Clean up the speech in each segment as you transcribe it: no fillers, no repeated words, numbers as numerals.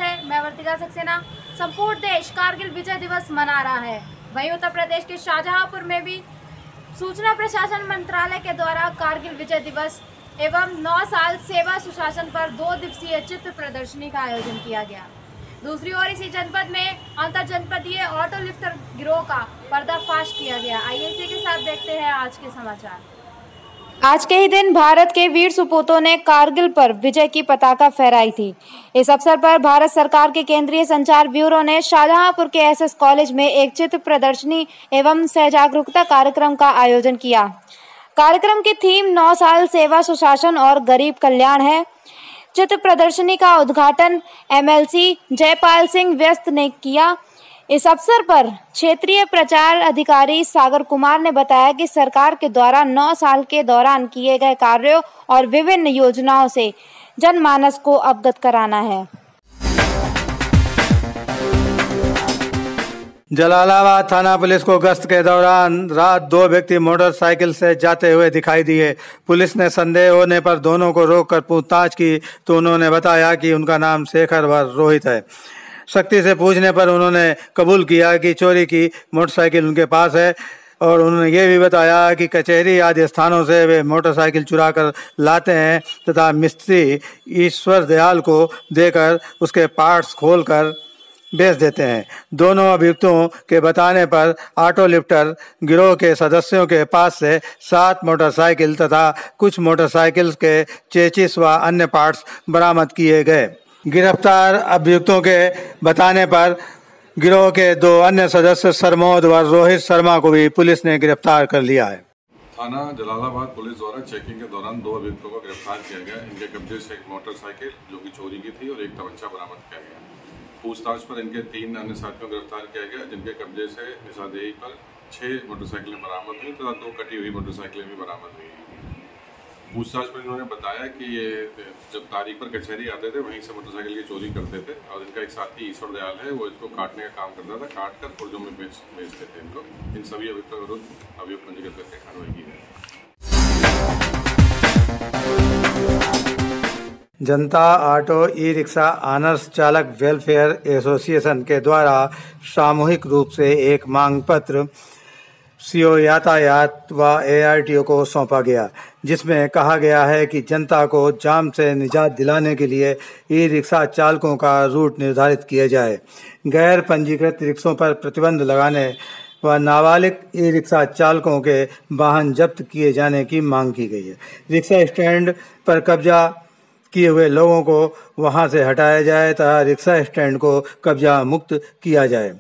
है। मैं वर्तिका सक्सेना। संपूर्ण देश कारगिल विजय दिवस मना रहा है। वहीं उत्तर प्रदेश के शाहजहांपुर में भी सूचना प्रशासन मंत्रालय के द्वारा कारगिल विजय दिवस एवं 9 साल सेवा सुशासन पर 2 दिवसीय चित्र प्रदर्शनी का आयोजन किया गया। दूसरी ओर इसी जनपद में अंतर जनपदीय ऑटो लिफ्टर गिरोह का पर्दाफाश किया गया। आइए इसी के साथ देखते हैं आज के समाचार। आज के ही दिन भारत के वीर सुपूतों ने कारगिल पर विजय की पताका फहराई थी। इस अवसर पर भारत सरकार के केंद्रीय संचार ब्यूरो ने शाहजहांपुर के एसएस कॉलेज में एक चित्र प्रदर्शनी एवं सहजागरूकता कार्यक्रम का आयोजन किया। कार्यक्रम की थीम 9 साल सेवा सुशासन और गरीब कल्याण है। चित्र प्रदर्शनी का उद्घाटन एमएलसी जयपाल सिंह व्यस्त ने किया। इस अवसर पर क्षेत्रीय प्रचार अधिकारी सागर कुमार ने बताया कि सरकार के द्वारा 9 साल के दौरान किए गए कार्यों और विभिन्न योजनाओं से जनमानस को अवगत कराना है। जलालाबाद थाना पुलिस को गश्त के दौरान रात 2 व्यक्ति मोटरसाइकिल से जाते हुए दिखाई दिए। पुलिस ने संदेह होने पर दोनों को रोककर पूछताछ की तो उन्होंने बताया कि उनका नाम शेखर व रोहित है। सख्ती से पूछने पर उन्होंने कबूल किया कि चोरी की मोटरसाइकिल उनके पास है और उन्होंने ये भी बताया कि कचहरी आदि स्थानों से वे मोटरसाइकिल चुरा कर लाते हैं तथा मिस्त्री ईश्वर दयाल को देकर उसके पार्ट्स खोलकर बेच देते हैं। दोनों अभियुक्तों के बताने पर ऑटो लिफ्टर गिरोह के सदस्यों के पास से 7 मोटरसाइकिल तथा कुछ मोटरसाइकिल के चेचिस व अन्य पार्ट्स बरामद किए गए। गिरफ्तार अभियुक्तों के बताने पर गिरोह के 2 अन्य सदस्य सरमोद व रोहित शर्मा को भी पुलिस ने गिरफ्तार कर लिया है। थाना जलालाबाद पुलिस द्वारा चेकिंग के दौरान 2 अभियुक्तों को गिरफ्तार किया गया। इनके कब्जे से एक मोटरसाइकिल जो कि चोरी की थी और एक तमंचा बरामद किया गया। पूछताछ पर इनके 3 अन्य साथियों को गिरफ्तार किया गया, जिनके कब्जे से निशानदेही पर 6 मोटरसाइकिलें बरामद हुई तथा 2 कटी हुई मोटरसाइकिलें भी बरामद हुई। पूछताछ में इन्होंने बताया कि ये जब तारीख पर कचहरी आते थे वहीं से मोटरसाइकिल की चोरी करते थे और इनका एक साथी ईश्वर दयाल है, वो इसको काटने का काम करता था, काट कर पुर्जों में बेचते थे इनको। इन सभी अभियुक्तों के विरुद्ध अभियोग पंजीकृत करके कार्रवाई की है। जनता ऑटो ई रिक्शा ऑनर्स चालक वेलफेयर एसोसिएशन के द्वारा सामूहिक रूप से एक मांग पत्र सीओ यातायात व एआरटीओ को सौंपा गया, जिसमें कहा गया है कि जनता को जाम से निजात दिलाने के लिए ई रिक्शा चालकों का रूट निर्धारित किया जाए, गैर पंजीकृत रिक्शों पर प्रतिबंध लगाने व नाबालिग ई रिक्शा चालकों के वाहन जब्त किए जाने की मांग की गई है। रिक्शा स्टैंड पर कब्जा किए हुए लोगों को वहां से हटाया जाए तथा रिक्शा स्टैंड को कब्जा मुक्त किया जाए।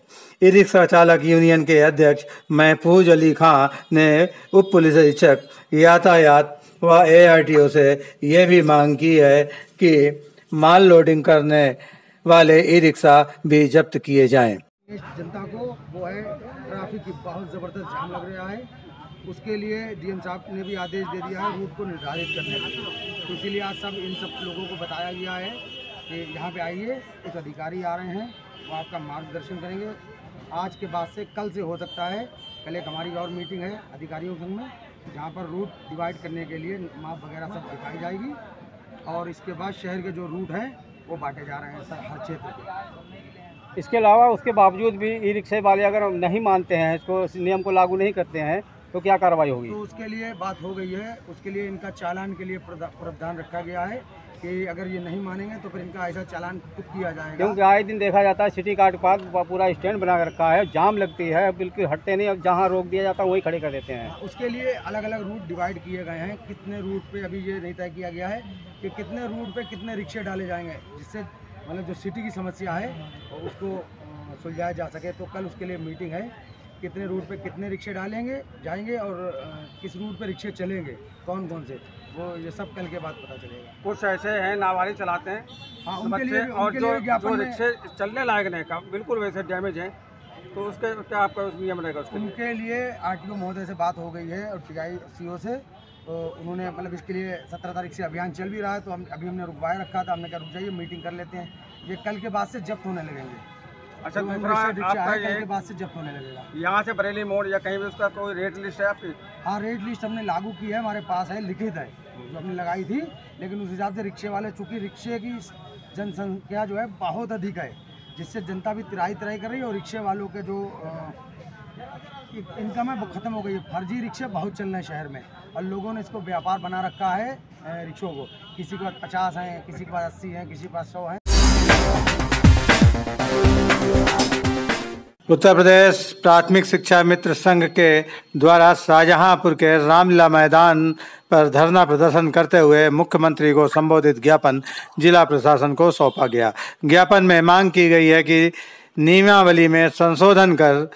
ई रिक्शा चालक यूनियन के अध्यक्ष महफूज अली खां ने उप पुलिस अधीक्षक यातायात व एआरटीओ से यह भी मांग की है कि माल लोडिंग करने वाले ई रिक्शा भी जब्त किए जाएं। जनता को वो है ट्रैफिक की बहुत ज़बरदस्त जाम लग रहा है, उसके लिए डीएम साहब ने भी आदेश दे दिया है रूट को निर्धारित करने के लिए। तो इसीलिए आज इन सब लोगों को बताया गया है कि यहाँ पे आइए, कुछ अधिकारी आ रहे हैं, वो आपका मार्गदर्शन करेंगे। आज के बाद से कल से हो सकता है, कल एक हमारी और मीटिंग है अधिकारियों संग में, जहाँ पर रूट डिवाइड करने के लिए माप वगैरह सब दिखाई जाएगी और इसके बाद शहर के जो रूट हैं वो बांटे जा रहे हैं सर हर क्षेत्र के। इसके अलावा उसके बावजूद भी ई रिक्शे वाले अगर नहीं मानते हैं, इसको नियम को लागू नहीं करते हैं, तो क्या कार्रवाई होगी? तो उसके लिए बात हो गई है, उसके लिए इनका चालान के लिए प्रावधान रखा गया है कि अगर ये नहीं मानेंगे तो फिर इनका ऐसा चालान खुद किया जाएगा। क्योंकि आए दिन देखा जाता है सिटी कार्ड के पास पूरा स्टैंड बना कर रखा है, जाम लगती है, बिल्कुल हटते नहीं, अब जहाँ रोक दिया जाता है वहीं खड़े कर देते हैं। उसके लिए अलग अलग रूट डिवाइड किए गए हैं। कितने रूट पे अभी ये नहीं तय किया गया है कि कितने रूट पे कितने रिक्शे डाले जाएंगे, जिससे मतलब जो सिटी की समस्या है उसको सुलझाया जा सके। तो कल उसके लिए मीटिंग है, कितने रूट पे कितने रिक्शे डालेंगे जाएंगे और किस रूट पे रिक्शे चलेंगे, कौन कौन से, वो ये सब कल के बाद पता चलेगा। कुछ ऐसे हैं नाबालिग चलाते हैं, हाँ, उनके लिए और जो रिक्शे चलने लायक नहीं का बिल्कुल वैसे डैमेज हैं, तो उसके क्या आपका नियम रहेगा? उनके लिए आरटीओ महोदय से बात हो गई है और टीआई सीओ से, तो उन्होंने मतलब इसके लिए 17 तारीख से अभियान चल भी रहा है, तो हमने रुकवाए रखा था। हमने कहा रुक जाइए, मीटिंग कर लेते हैं, ये कल के बाद से जब्त होने लगेंगे। अच्छा, दूसरा कल के बाद से जब्त होने लगेगा। यहाँ से बरेली मोड़ या कहीं भी उसका कोई रेट लिस्ट है आपकी? हाँ, रेट लिस्ट हमने लागू की है, हमारे पास है, लिखित है, जो हमने लगाई थी। लेकिन उस हिसाब से रिक्शे वाले, चूँकि रिक्शे की जनसंख्या जो है बहुत अधिक है, जिससे जनता भी तिराही कर रही है और रिक्शे वालों के जो इनकम है वो ख़त्म हो गई है। फर्जी रिक्शे बहुत चल रहे हैं शहर में और लोगों ने इसको व्यापार बना रखा है रिक्शों को। किसी के पास 50 हैं, किसी के पास 80 हैं, किसी के पास 100 हैं। उत्तर प्रदेश प्राथमिक शिक्षा मित्र संघ के द्वारा शाहजहांपुर के रामलीला मैदान पर धरना प्रदर्शन करते हुए मुख्यमंत्री को संबोधित ज्ञापन जिला प्रशासन को सौंपा गया। ज्ञापन में मांग की गई है कि नियमावली में संशोधन कर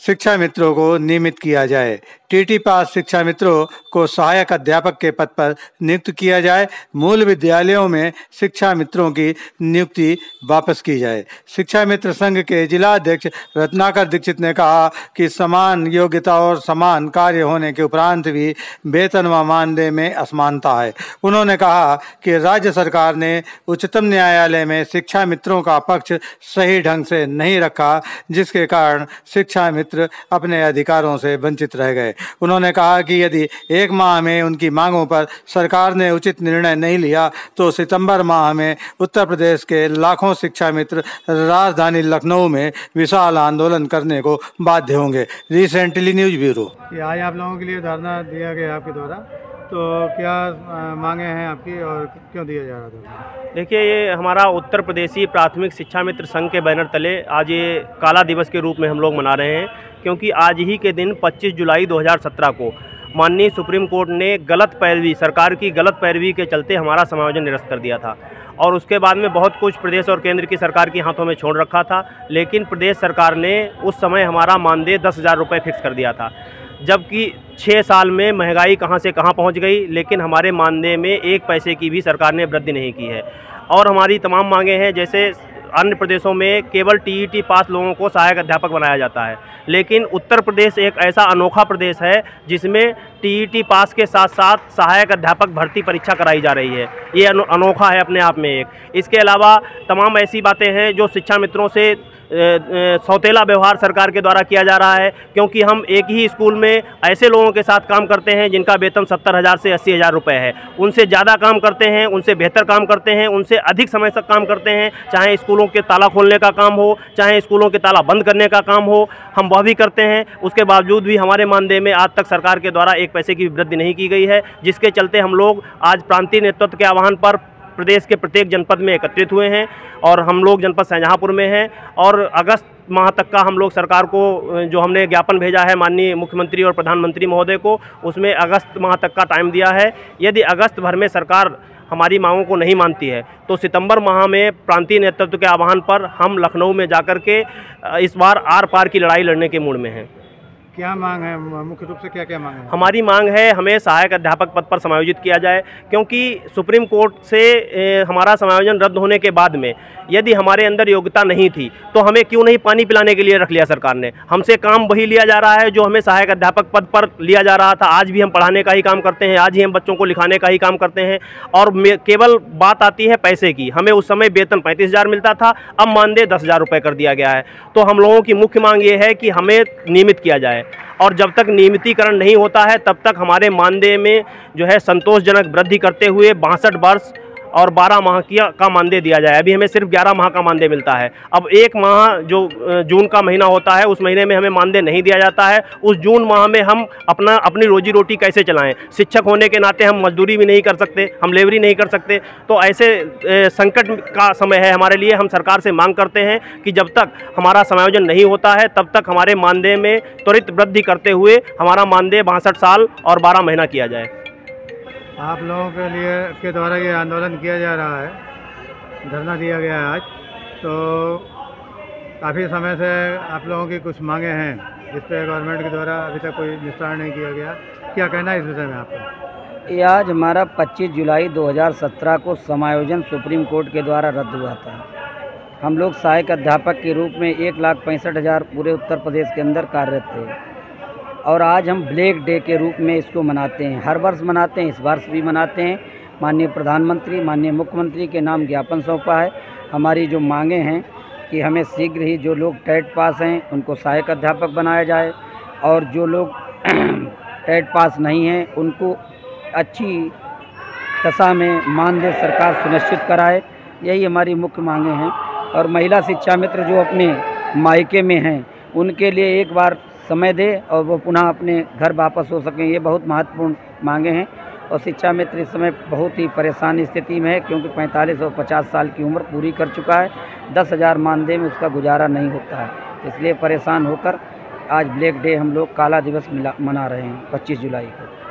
शिक्षा मित्रों को नियमित किया जाए। टीटी पास शिक्षा मित्रों को सहायक अध्यापक के पद पर नियुक्त किया जाए। मूल विद्यालयों में शिक्षा मित्रों की नियुक्ति वापस की जाए। शिक्षा मित्र संघ के जिला अध्यक्ष रत्नाकर दीक्षित ने कहा कि समान योग्यता और समान कार्य होने के उपरांत भी वेतन व मानदेय में असमानता है। उन्होंने कहा कि राज्य सरकार ने उच्चतम न्यायालय में शिक्षा मित्रों का पक्ष सही ढंग से नहीं रखा, जिसके कारण शिक्षा मित्र अपने अधिकारों से वंचित रह गए। उन्होंने कहा कि यदि एक माह में उनकी मांगों पर सरकार ने उचित निर्णय नहीं लिया तो सितंबर माह में उत्तर प्रदेश के लाखों शिक्षा मित्र राजधानी लखनऊ में विशाल आंदोलन करने को बाध्य होंगे। Recently news bureau. आज आप लोगों के लिए धरना दिया गया आपके द्वारा, तो क्या मांगे हैं आपकी और क्यों दिया जा रहा था? देखिए, ये हमारा उत्तर प्रदेशी प्राथमिक शिक्षा मित्र संघ के बैनर तले आज ये काला दिवस के रूप में हम लोग मना रहे हैं, क्योंकि आज ही के दिन 25 जुलाई 2017 को माननीय सुप्रीम कोर्ट ने सरकार की गलत पैरवी के चलते हमारा समायोजन निरस्त कर दिया था और उसके बाद में बहुत कुछ प्रदेश और केंद्र की सरकार के हाथों में छोड़ रखा था। लेकिन प्रदेश सरकार ने उस समय हमारा मानदेय 10,000 रुपये फिक्स कर दिया था, जबकि 6 साल में महंगाई कहां से कहां पहुंच गई, लेकिन हमारे मानदेय में 1 पैसे की भी सरकार ने वृद्धि नहीं की है। और हमारी तमाम मांगे हैं, जैसे अन्य प्रदेशों में केवल टीईटी पास लोगों को सहायक अध्यापक बनाया जाता है, लेकिन उत्तर प्रदेश एक ऐसा अनोखा प्रदेश है जिसमें टीईटी पास के साथ साथ सहायक अध्यापक भर्ती परीक्षा कराई जा रही है। ये अनोखा है अपने आप में एक। इसके अलावा तमाम ऐसी बातें हैं जो शिक्षा मित्रों से सौतेला व्यवहार सरकार के द्वारा किया जा रहा है, क्योंकि हम एक ही स्कूल में ऐसे लोगों के साथ काम करते हैं जिनका वेतन 70,000 से 80,000 रुपये है। उनसे ज़्यादा काम करते हैं, उनसे बेहतर काम करते हैं, उनसे अधिक समय तक काम करते हैं, चाहे स्कूलों के ताला खोलने का काम हो, चाहे स्कूलों के ताला बंद करने का काम हो, हम वह भी करते हैं। उसके बावजूद भी हमारे मानदेय में आज तक सरकार के द्वारा 1 पैसे की वृद्धि नहीं की गई है, जिसके चलते हम लोग आज प्रांतीय नेतृत्व के आह्वान पर प्रदेश के प्रत्येक जनपद में एकत्रित हुए हैं और हम लोग जनपद शाहजहांपुर में हैं। और अगस्त माह तक का हम लोग सरकार को जो हमने ज्ञापन भेजा है माननीय मुख्यमंत्री और प्रधानमंत्री महोदय को, उसमें अगस्त माह तक का टाइम दिया है। यदि अगस्त भर में सरकार हमारी मांगों को नहीं मानती है तो सितंबर माह में प्रांतीय नेतृत्व के आह्वान पर हम लखनऊ में जाकर के इस बार आर पार की लड़ाई लड़ने के मूड में हैं। क्या मांग है मुख्य रूप से, क्या क्या मांग है? हमारी मांग है हमें सहायक अध्यापक पद पर समायोजित किया जाए, क्योंकि सुप्रीम कोर्ट से हमारा समायोजन रद्द होने के बाद में यदि हमारे अंदर योग्यता नहीं थी तो हमें क्यों नहीं पानी पिलाने के लिए रख लिया सरकार ने। हमसे काम वही लिया जा रहा है जो हमें सहायक अध्यापक पद पर लिया जा रहा था। आज भी हम पढ़ाने का ही काम करते हैं, आज ही हम बच्चों को लिखाने का ही काम करते हैं और केवल बात आती है पैसे की। हमें उस समय वेतन 35,000 मिलता था, अब मानदेय 10,000 रुपये कर दिया गया है। तो हम लोगों की मुख्य मांग ये है कि हमें नियमित किया जाए और जब तक नियमितीकरण नहीं होता है तब तक हमारे मानदेय में जो है संतोषजनक वृद्धि करते हुए 62 वर्ष और 12 माह का मानदेय दिया जाए। अभी हमें सिर्फ 11 माह का मानदेय मिलता है। अब 1 माह जो जून का महीना होता है उस महीने में हमें मानदेय नहीं दिया जाता है। उस जून माह में हम अपनी रोजी रोटी कैसे चलाएं? शिक्षक होने के नाते हम मजदूरी भी नहीं कर सकते, हम लेबरी नहीं कर सकते। तो ऐसे संकट का समय है हमारे लिए। हम सरकार से मांग करते हैं कि जब तक हमारा समायोजन नहीं होता है तब तक हमारे मानदेय में त्वरित वृद्धि करते हुए हमारा मानदेय 62 साल और 12 महीना किया जाए। आप लोगों के लिए के द्वारा ये आंदोलन किया जा रहा है, धरना दिया गया है आज, तो काफ़ी समय से आप लोगों की कुछ मांगे हैं जिस पर गवर्नमेंट के द्वारा अभी तक कोई निस्तारण नहीं किया गया। क्या कहना है इस विषय में आपका? ये आज हमारा 25 जुलाई 2017 को समायोजन सुप्रीम कोर्ट के द्वारा रद्द हुआ था। हम लोग सहायक अध्यापक के रूप में 1,65,000 पूरे उत्तर प्रदेश के अंदर कार्यरत थे और आज हम ब्लैक डे के रूप में इसको मनाते हैं। हर वर्ष मनाते हैं, इस वर्ष भी मनाते हैं। माननीय प्रधानमंत्री, माननीय मुख्यमंत्री के नाम ज्ञापन सौंपा है। हमारी जो मांगे हैं कि हमें शीघ्र ही जो लोग टेट पास हैं उनको सहायक अध्यापक बनाया जाए और जो लोग टेट पास नहीं हैं उनको अच्छी दशा में मानदेय सरकार सुनिश्चित कराए। यही हमारी मुख्य मांगें हैं। और महिला शिक्षा मित्र जो अपने मायके में हैं उनके लिए एक बार समय दे और वो पुनः अपने घर वापस हो सकें, ये बहुत महत्वपूर्ण मांगे हैं। और शिक्षा मित्र इस समय बहुत ही परेशान स्थिति में है, क्योंकि 45 और 50 साल की उम्र पूरी कर चुका है। 10,000 मानदेय में उसका गुजारा नहीं होता है, इसलिए परेशान होकर आज ब्लैक डे हम लोग काला दिवस मना रहे हैं 25 जुलाई को।